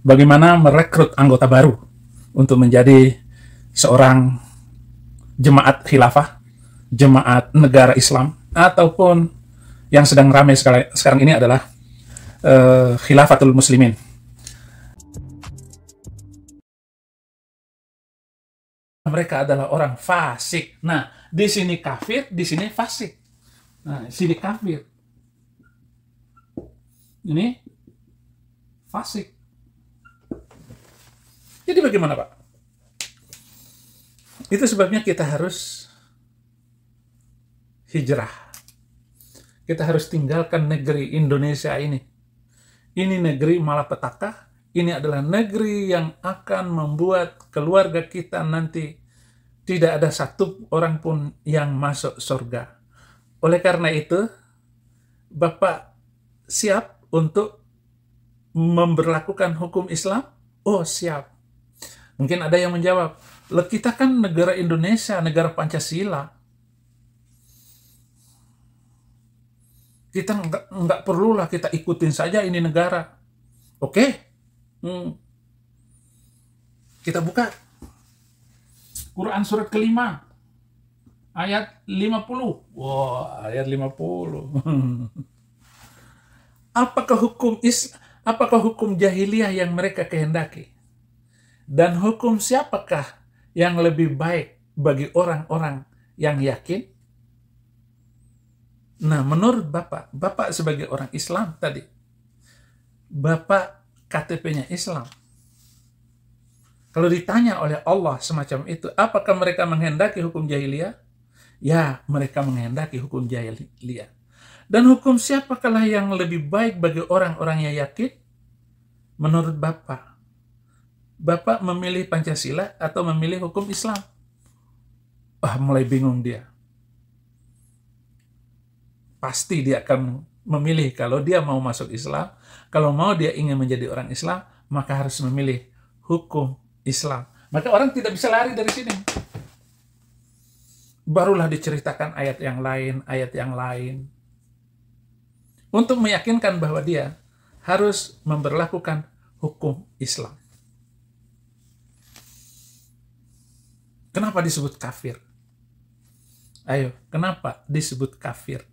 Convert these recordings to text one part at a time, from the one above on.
bagaimana merekrut anggota baru untuk menjadi seorang jemaat khilafah, jemaat negara Islam, ataupun yang sedang ramai sekarang ini adalah khilafatul muslimin. Mereka adalah orang fasik. Nah, di sini kafir, di sini fasik. Nah, di sini kafir. Ini fasik. Jadi bagaimana, Pak? Itu sebabnya kita harus hijrah. Kita harus tinggalkan negeri Indonesia ini. Ini negeri malapetaka. Ini adalah negeri yang akan membuat keluarga kita nanti tidak ada satu orang pun yang masuk surga. Oleh karena itu, Bapak siap untuk memberlakukan hukum Islam? Oh, siap. Mungkin ada yang menjawab, kita kan negara Indonesia, negara Pancasila. Kita nggak perlulah kita ikutin saja ini negara. Oke. Kita buka Quran surat kelima, ayat 50. Wah, ayat 50. Apakah hukum jahiliyah yang mereka kehendaki? Dan hukum siapakah yang lebih baik bagi orang-orang yang yakin? Nah, menurut Bapak sebagai orang Islam tadi, Bapak KTP-nya Islam. Kalau ditanya oleh Allah semacam itu, apakah mereka menghendaki hukum jahiliyah? Ya, mereka menghendaki hukum jahiliyah. Dan hukum siapakah yang lebih baik bagi orang-orang yang yakin? Menurut Bapak memilih Pancasila atau memilih hukum Islam? Mulai bingung dia. Pasti dia akan memilih kalau dia mau masuk Islam, kalau mau dia ingin menjadi orang Islam, maka harus memilih hukum Islam. Maka orang tidak bisa lari dari sini. Barulah diceritakan ayat yang lain. Untuk meyakinkan bahwa dia harus memberlakukan hukum Islam. Kenapa disebut kafir? Ayo, kenapa disebut kafir?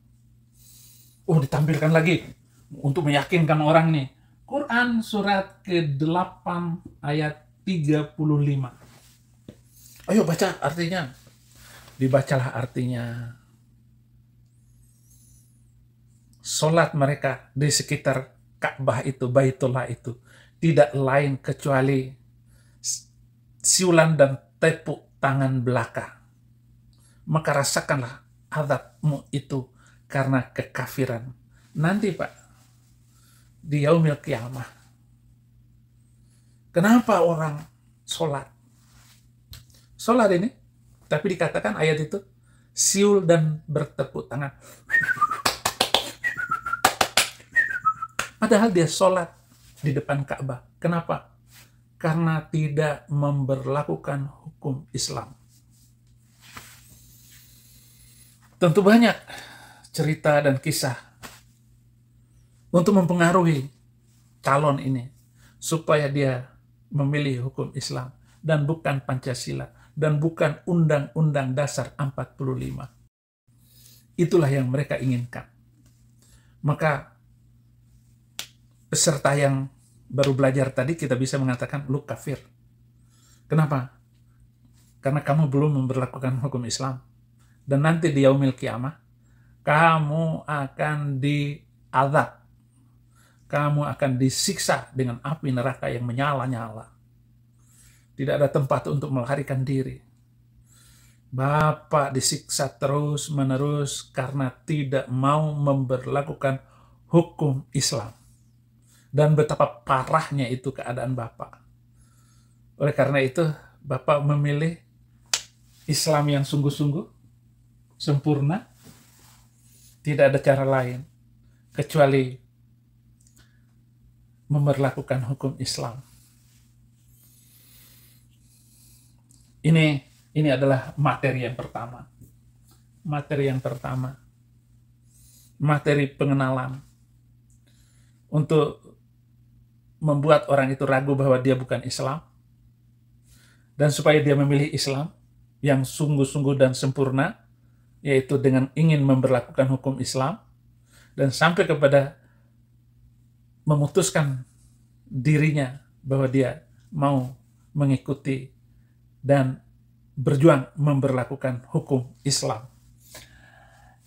Ditampilkan lagi untuk meyakinkan orang nih. Quran surat ke-8 ayat 35. Ayo baca artinya. Dibacalah artinya. Salat mereka di sekitar Ka'bah itu, Baitullah itu, tidak lain kecuali siulan dan tepuk tangan belaka. Maka rasakanlah azabmu itu karena kekafiran. Nanti Pak, di yaumil qiyamah, kenapa orang sholat ini, tapi dikatakan ayat itu siul dan bertepuk tangan, padahal dia sholat di depan Ka'bah. Kenapa? Karena tidak memberlakukan hukum Islam. Tentu banyak cerita dan kisah untuk mempengaruhi calon ini supaya dia memilih hukum Islam dan bukan Pancasila dan bukan Undang-Undang Dasar 45. Itulah yang mereka inginkan. Maka peserta yang baru belajar tadi kita bisa mengatakan lu kafir. Kenapa? Karena kamu belum memberlakukan hukum Islam. Dan nanti di yaumil qiyamah kamu akan diazab. Kamu akan disiksa dengan api neraka yang menyala-nyala. Tidak ada tempat untuk melarikan diri. Bapak disiksa terus-menerus karena tidak mau memberlakukan hukum Islam. Dan betapa parahnya itu keadaan Bapak. Oleh karena itu, Bapak memilih Islam yang sungguh-sungguh, sempurna. Tidak ada cara lain kecuali memberlakukan hukum Islam. Ini adalah materi yang pertama. Materi pengenalan untuk membuat orang itu ragu bahwa dia bukan Islam, dan supaya dia memilih Islam yang sungguh-sungguh dan sempurna, yaitu dengan ingin memberlakukan hukum Islam, dan sampai kepada memutuskan dirinya bahwa dia mau mengikuti dan berjuang memberlakukan hukum Islam.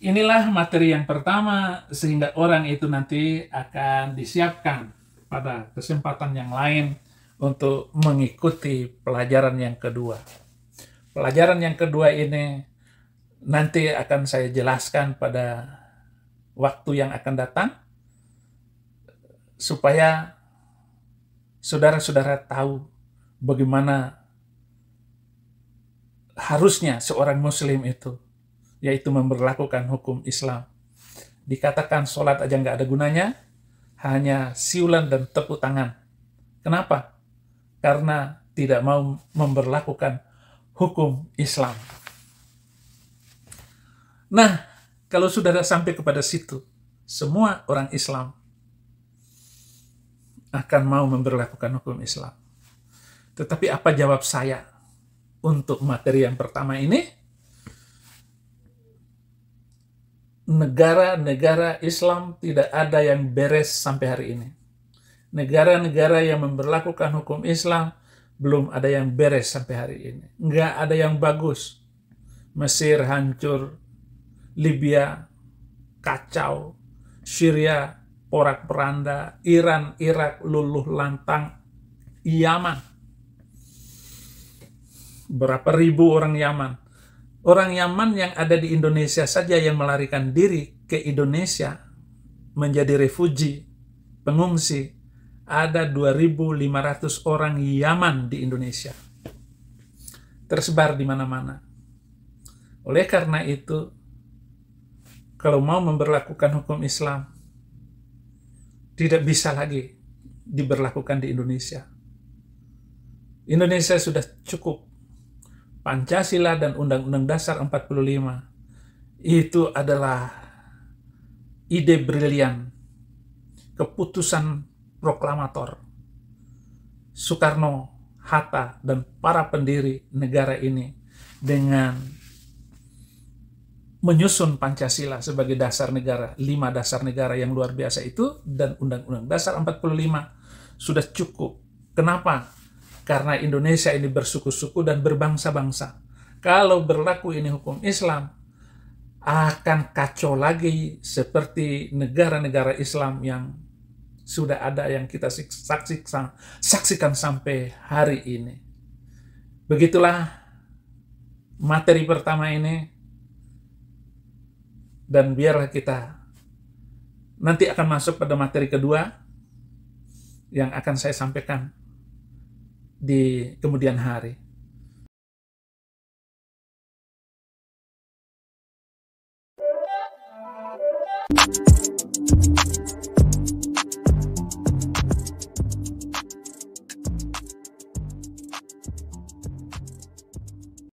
Inilah materi yang pertama, sehingga orang itu nanti akan disiapkan pada kesempatan yang lain untuk mengikuti pelajaran yang kedua. Pelajaran yang kedua ini nanti akan saya jelaskan pada waktu yang akan datang, supaya saudara-saudara tahu bagaimana harusnya seorang Muslim itu, yaitu memberlakukan hukum Islam. Dikatakan sholat aja nggak ada gunanya, hanya siulan dan tepuk tangan. Kenapa? Karena tidak mau memberlakukan hukum Islam. Nah, kalau sudah sampai kepada situ, semua orang Islam akan mau memberlakukan hukum Islam. Tetapi apa jawab saya untuk materi yang pertama ini? Negara-negara Islam tidak ada yang beres sampai hari ini. Negara-negara yang memberlakukan hukum Islam belum ada yang beres sampai hari ini. Nggak ada yang bagus. Mesir hancur, Libya kacau, Syria porak-poranda, Iran, Irak luluh lantang, Yaman. Berapa ribu orang Yaman. Orang Yaman yang ada di Indonesia saja yang melarikan diri ke Indonesia menjadi refugi, pengungsi, ada 2.500 orang Yaman di Indonesia. Tersebar di mana-mana. Oleh karena itu, kalau mau memberlakukan hukum Islam, tidak bisa lagi diberlakukan di Indonesia. Indonesia sudah cukup. Pancasila dan Undang-Undang Dasar 45 itu adalah ide brilian, keputusan proklamator Soekarno, Hatta, dan para pendiri negara ini dengan menyusun Pancasila sebagai dasar negara, 5 dasar negara yang luar biasa itu, dan Undang-Undang Dasar 45 sudah cukup. Kenapa? Karena Indonesia ini bersuku-suku dan berbangsa-bangsa. Kalau berlaku ini hukum Islam, akan kacau lagi seperti negara-negara Islam yang sudah ada yang kita saksikan sampai hari ini. Begitulah materi pertama ini, dan biarlah kita nanti akan masuk pada materi kedua yang akan saya sampaikan di kemudian hari.